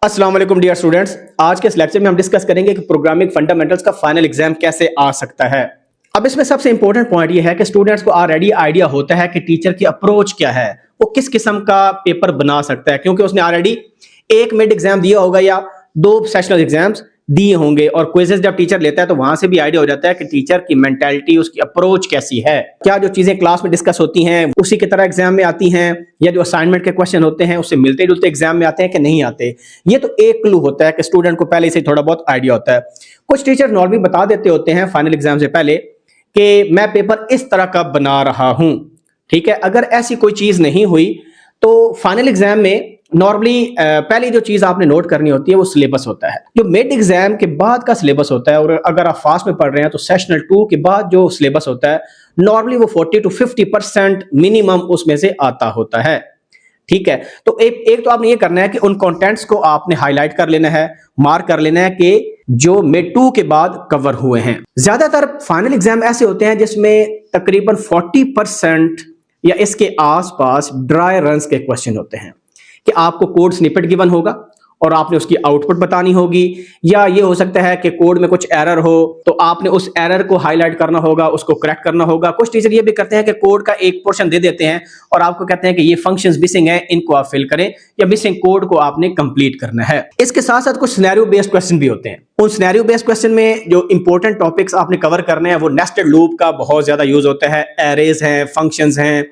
अस्सलाम वालेकुम dear students. आज के इस लेक्चर में हम डिस्कस करेंगे कि प्रोग्रामिंग फंडामेंटल्स का फाइनल एग्जाम कैसे आ सकता है। अब इसमें सबसे इंपॉर्टेंट पॉइंट ये है कि स्टूडेंट्स को ऑलरेडी आइडिया होता है कि टीचर की अप्रोच क्या है, वो किस किस्म का पेपर बना सकता है, क्योंकि उसने ऑलरेडी एक मिड एग्जाम दिया होगा या दो सेशनल एग्जाम्स दिए होंगे और क्विजेस जब टीचर लेता है तो वहां से भी आइडिया हो जाता है कि टीचर की मेंटालिटी, उसकी अप्रोच कैसी है, क्या जो चीजें क्लास में डिस्कस होती हैं उसी की तरह एग्जाम में आती हैं या जो असाइनमेंट के क्वेश्चन होते हैं उससे मिलते जुलते एग्जाम में आते हैं कि नहीं आते। ये तो एक क्लू होता है कि स्टूडेंट को पहले से थोड़ा बहुत आइडिया होता है। कुछ टीचर नॉर्मली बता देते होते हैं फाइनल एग्जाम से पहले कि मैं पेपर इस तरह का बना रहा हूं, ठीक है। अगर ऐसी कोई चीज नहीं हुई तो फाइनल एग्जाम में नॉर्मली पहली जो चीज आपने नोट करनी होती है वो सिलेबस होता है, जो मिड एग्जाम के बाद का सिलेबस होता है। और अगर आप फास्ट में पढ़ रहे हैं तो सेशनल 2 के बाद जो सिलेबस होता है नॉर्मली वो 40 to 50% मिनिमम उसमें से आता होता है, ठीक है। तो एक तो आपने ये करना है कि उन कंटेंट्स को आपने हाईलाइट कर लेना है, मार्क कर लेना है कि जो मिड 2 के बाद कवर हुए हैं। ज्यादातर फाइनल एग्जाम ऐसे होते हैं जिसमें तकरीबन 40% या इसके आसपास ड्राई रन्स के क्वेश्चन होते हैं कि आपको कोड स्निपेट गिवन होगा और आपने उसकी आउटपुट बतानी होगी, या ये हो सकता है कि कोड में कुछ एरर हो तो आपने उस एरर को हाईलाइट करना होगा, उसको करेक्ट करना होगा। कुछ टीचर ये भी करते हैं कि कोड का एक पोर्शन दे देते हैं और आपको कहते हैं कि ये फंक्शंस मिसिंग है, इनको आप फिल करें या मिसिंग कोड को आपने कंप्लीट करना है। इसके साथ साथ कुछ सिनेरियो बेस्ड क्वेश्चन भी होते हैं। उन सिनेरियो बेस्ड क्वेश्चन में जो इंपॉर्टेंट टॉपिक्स आपने कवर करने हैं वो नेस्टेड लूप का बहुत ज्यादा यूज होता है, एरेज हैं, फंक्शंस हैं,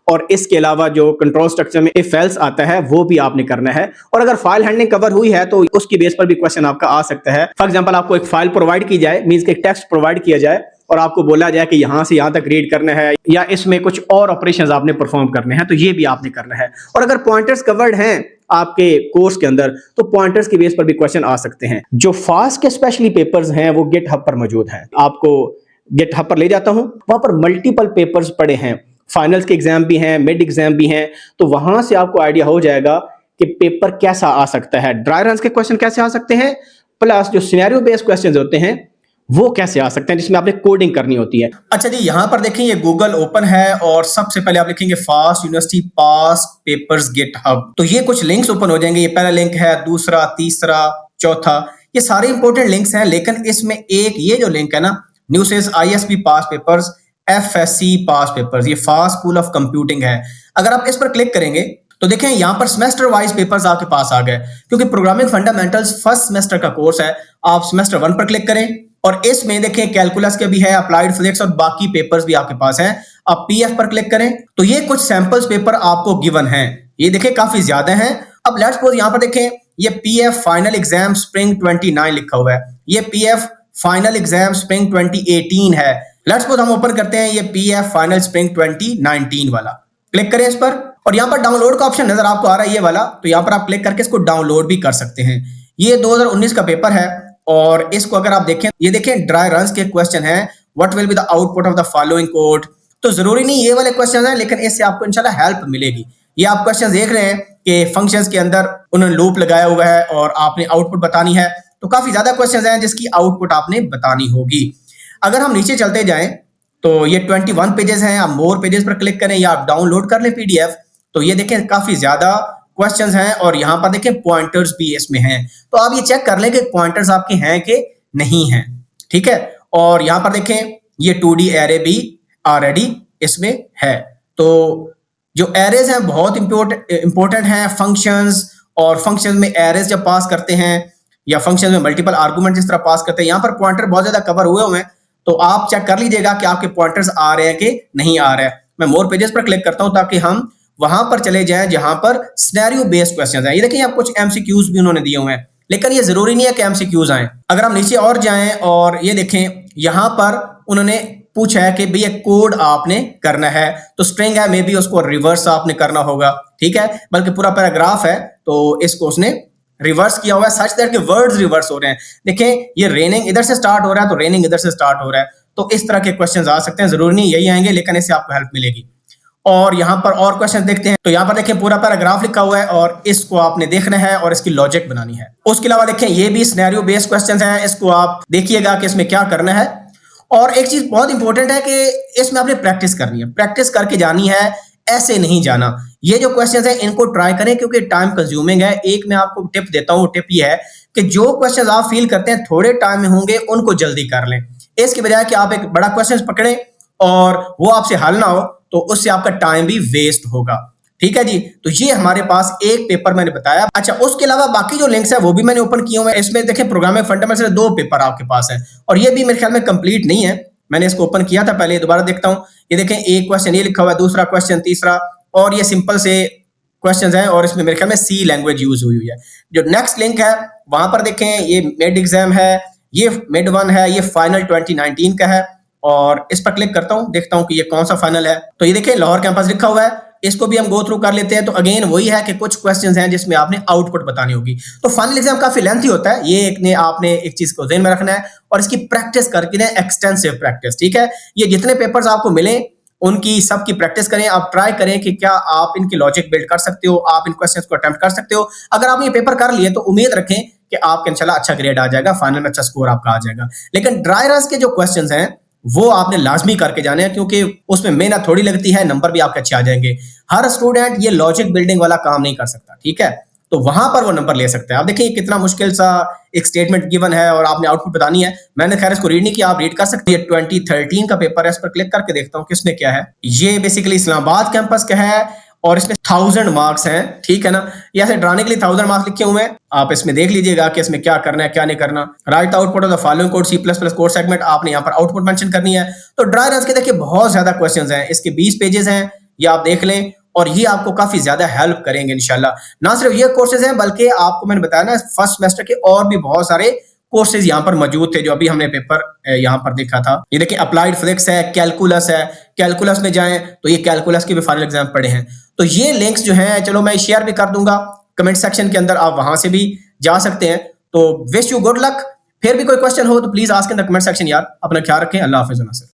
और इसके अलावा जो कंट्रोल स्ट्रक्चर में इफ एल्स आता है वो भी आपने करना है। और अगर फाइल हैंडलिंग कवर हुई है तो उसकी बेस पर भी क्वेश्चन आपका आ सकता है। फॉर एग्जांपल आपको एक फाइल प्रोवाइड की जाए, मींस कि एक टेक्स्ट प्रोवाइड किया जाए और आपको बोला जाए कि यहां से यहां तक रीड करना है या इसमें कुछ और ऑपरेशंस आपने परफॉर्म करने हैं, तो ये भी आपने करना है। और अगर पॉइंटर्स कवर्ड हैं आपके कोर्स के अंदर तो पॉइंटर्स की बेस पर भी क्वेश्चन आ सकते हैं। जो फास्ट के स्पेशली पेपर्स हैं वो गिटहब पर मौजूद हैं। आपको गिटहब पर ले जाता हूं, वहां पर मल्टीपल पेपर्स पड़े हैं, फाइनल्स के एग्जाम भी हैं, मिड एग्जाम भी हैं, तो वहां से आपको आइडिया हो जाएगा कि पेपर कैसा आ सकता है, ड्राई रन्स के क्वेश्चन कैसे आ सकते हैं, प्लस जो सिनेरियो बेस्ड क्वेश्चंस होते हैं वो कैसे आ सकते हैं जिसमें आपने कोडिंग करनी होती है। अच्छा जी, यहां पर देखें ये गूगल ओपन है और सबसे पहले आप लिखेंगे फास्ट यूनिवर्सिटी पास पेपर्स गिटहब, तो ये कुछ लिंक्स ओपन हो जाएंगे। ये पहला लिंक है, दूसरा, तीसरा, चौथा, ये सारे इंपॉर्टेंट लिंक्स हैं। लेकिन इसमें एक ये जो लिंक है ना, न्यूसेस आईएसपी पास पेपर्स, एफएससी पास पेपर्स, ये फास्ट स्कूल ऑफ कंप्यूटिंग है। अगर आप इस पर क्लिक करेंगे तो देखें यहां पर सेमेस्टर वाइज पेपर्स आपके पास आ गए, क्योंकि प्रोग्रामिंग फंडामेंटल्स फर्स्ट सेमेस्टर का कोर्स है। आप सेमेस्टर 1 पर क्लिक करें और इसमें देखें कैलकुलस के भी है, अप्लाइड फिजिक्स और बाकी पेपर्स भी आपके पास हैं। आप पीएफ पर क्लिक करें तो ये कुछ सैंपल्स पेपर आपको गिवन हैं, ये देखें काफी ज्यादा हैं। अब लेट्स सपोज यहां पर देखें ये पीएफ फाइनल एग्जाम स्प्रिंग 29 लिखा हुआ है, ये पीएफ फाइनल एग्जाम स्प्रिंग 2018 है। लेट्स सपोज हम ओपन करते हैं ये पीएफ फाइनल स्प्रिंग 2019 वाला, क्लिक करें इस पर और यहां पर डाउनलोड का ऑप्शन नजर आपको आ रहा है ये वाला, तो यहां पर आप क्लिक करके इसको डाउनलोड भी कर सकते हैं। ये 2019 का पेपर है और इसको अगर आप देखें, ये देखें ड्राई रन्स के क्वेश्चन हैं, what will be the output of the following code. तो जरूरी नहीं ये वाले क्वेश्चन हैं, लेकिन इससे आपको इंशाल्लाह हेल्प मिलेगी। ये आप क्वेश्चन देख रहे हैं कि फंक्शंस के अंदर उन्होंने लूप लगाया हुआ है और आपने आउटपुट बतानी है, तो काफी ज्यादा क्वेश्चन हैं जिसकी आउटपुट आपने बतानी होगी। अगर हम नीचे चलते जाएं तो ये 21 पेजेस हैं, आप मोर पेजेस पर क्लिक करें या आप डाउनलोड कर लें पीडीएफ, तो ये देखें काफी ज्यादा क्वेश्चंस हैं और यहां पर देखें पॉइंटर्स भी इसमें हैं। तो आप ये चेक कर लें कि पॉइंटर्स आपके हैं कि नहीं हैं, ठीक है। और यहां पर देखें ये 2D एरे भी ऑलरेडी इसमें है। तो जो एरेज हैं बहुत इंपॉर्टेंट हैं, फंक्शंस, और फंक्शंस में एरेज जब पास करते हैं या फंक्शन में मल्टीपल आर्गुमेंट जिस तरह पास करते हैं, यहां पर पॉइंटर बहुत ज्यादा कवर हुए हुए हैं, तो आप चेक कर लीजिएगा कि आपके पॉइंटर्स आ रहे हैं कि नहीं आ रहे हैं। मैं मोर पेजेस पर क्लिक करता हूं ताकि हम वहां पर चले जाएं जहां पर सिनेरियो बेस्ड क्वेश्चंस हैं। ये देखिए आप कुछ एमसीक्यूज भी उन्होंने दिए हुए हैं, लेकिन ये जरूरी नहीं है कि एमसीक्यूज आए। अगर हम नीचे और जाएं और ये देखें यहां पर उन्होंने पूछा है कि भैया कोड आपने करना है, तो स्ट्रिंग है, मे बी उसको रिवर्स आपने करना होगा, ठीक है, बल्कि पूरा पैराग्राफ है तो इसको उसने रिवर्स किया हुआ है, सच दैट के वर्ड्स रिवर्स हो रहे हैं। देखें ये रेनिंग इधर से स्टार्ट हो रहा है तो रेनिंग इधर से स्टार्ट हो रहा है, तो इस तरह के क्वेश्चंस आ सकते हैं। जरूरी नहीं यही आएंगे, लेकिन इससे आपको हेल्प मिलेगी। और यहाँ पर और क्वेश्चन देखते हैं, तो यहाँ पर देखें पूरा पैराग्राफ लिखा हुआ है और इसको आपने देखना है और इसकी लॉजिक बनानी है। उसके अलावा देखें ये भी सिनेरियो बेस्ड क्वेश्चंस हैं, इसको आप देखिएगा कि इसमें क्या करना है। और एक चीज बहुत इंपॉर्टेंट है कि इसमें आपने प्रैक्टिस करनी है, प्रैक्टिस करके जानी है, ऐसे नहीं जाना। ये जो क्वेश्चंस हैं इनको ट्राई करें क्योंकि टाइम कंज्यूमिंग है। एक मैं आपको टिप देता हूँ, टिप ये है कि जो क्वेश्चंस आप फील करते हैं थोड़े टाइम में होंगे उनको जल्दी कर लें, इसकी बजाय कि आप एक बड़ा क्वेश्चन पकड़ें और वो आपसे हल ना हो तो उससे आपका टाइम भी वेस्ट होगा। ठीक है जी, तो ये हमारे पास एक पेपर मैंने बताया। अच्छा, उसके अलावा बाकी जो लिंक्स है वो भी मैंने ओपन किए हुए हैं। इसमें देखें प्रोग्रामिंग फंडामेंटल्स 2 पेपर आपके पास है और ये भी मेरे ख्याल में कंप्लीट नहीं है। मैंने इसको ओपन किया था पहले, दोबारा देखता हूं। ये देखें, एक क्वेश्चन ये लिखा हुआ है, दूसरा क्वेश्चन, तीसरा, और ये सिंपल से क्वेश्चंस हैं और इसमें मेरे ख्याल में सी लैंग्वेज यूज हुई है। जो नेक्स्ट लिंक है वहां पर देखें, ये मिड एग्जाम है, ये मिड 1 है, ये फाइनल 2019 का है और इस पर क्लिक करता हूं, देखता हूं कि ये कौन सा फाइनल है। तो ये देखें लाहौर कैंपस लिखा हुआ है, इसको भी हम गो थ्रू कर लेते हैं। तो अगेन वही है कि कुछ क्वेश्चंस हैं जिसमें आपने आउटपुट बतानी होगी। तो फाइनल एग्जाम काफी लेंथी होता है, ये एक ने आपने एक चीज को ध्यान में रखना है और इसकी प्रैक्टिस करके दें, एक्सटेंसिव प्रैक्टिस। ठीक है, ये जितने पेपर्स आपको मिले उनकी सबकी प्रैक्टिस करें। आप ट्राई करें कि क्या आप इनकी लॉजिक बिल्ड कर सकते हो, आप इन क्वेश्चंस को अटेम्प्ट कर सकते हो। अगर आप ये पेपर कर लिए तो उम्मीद रखें कि आपका इंशाल्लाह अच्छा ग्रेड आ जाएगा, फाइनल में अच्छा स्कोर आपका आ जाएगा। लेकिन ड्राई रन्स के जो क्वेश्चंस हैं वो आपने लाजमी करके जाने हैं क्योंकि उसमें मेहनत थोड़ी लगती है, नंबर भी आपके अच्छे आ जाएंगे। हर स्टूडेंट ये लॉजिक बिल्डिंग वाला काम नहीं कर सकता, ठीक है, तो वहां पर वो नंबर ले सकते हैं। आप देखिए कितना मुश्किल सा एक स्टेटमेंट गिवन है और आपने आउटपुट बतानी है। मैंने खैर इसको रीड नहीं किया, आप रीड कर सकते हैं। 2013 का पेपर है, इस पर क्लिक करके देखता हूँ किसमें क्या है। ये बेसिकली इस्लामाबाद कैंपस का है और इसमें 1000 मार्क्स हैं, ठीक है ना। ये ऐसे डराने के लिए 1000 मार्क्स लिखे हुए हैं, आप इसमें देख लीजिएगा कि इसमें क्या करना है क्या नहीं करना। Right output of the following code C++ code segment, आपने यहाँ पर आउटपुट मेंशन करनी है। तो ड्राई रन्स के देखिए बहुत ज्यादा क्वेश्चंस हैं, इसके 20 पेजेस हैं, ये आप देख लें और ये आपको काफी ज्यादा हेल्प करेंगे इंशाल्लाह। ना सिर्फ ये कोर्सेज हैं बल्कि आपको मैंने बताया ना फर्स्ट सेमेस्टर के और भी बहुत सारे कोर्सेज यहाँ पर मौजूद थे जो अभी हमने पेपर यहाँ पर देखा था। ये देखिए अप्लाइड फिजिक्स है, कैलकुलस है, कैलकुलस में जाएं तो ये कैलकुलस के भी फाइनल एग्जाम पढ़े हैं। तो ये लिंक्स जो हैं चलो मैं शेयर भी कर दूंगा कमेंट सेक्शन के अंदर, आप वहां से भी जा सकते हैं। तो विश यू गुड लक। फिर भी कोई क्वेश्चन हो तो please ask in the comment section यार। अपना ख्याल रखें, अल्लाह हाफिज़।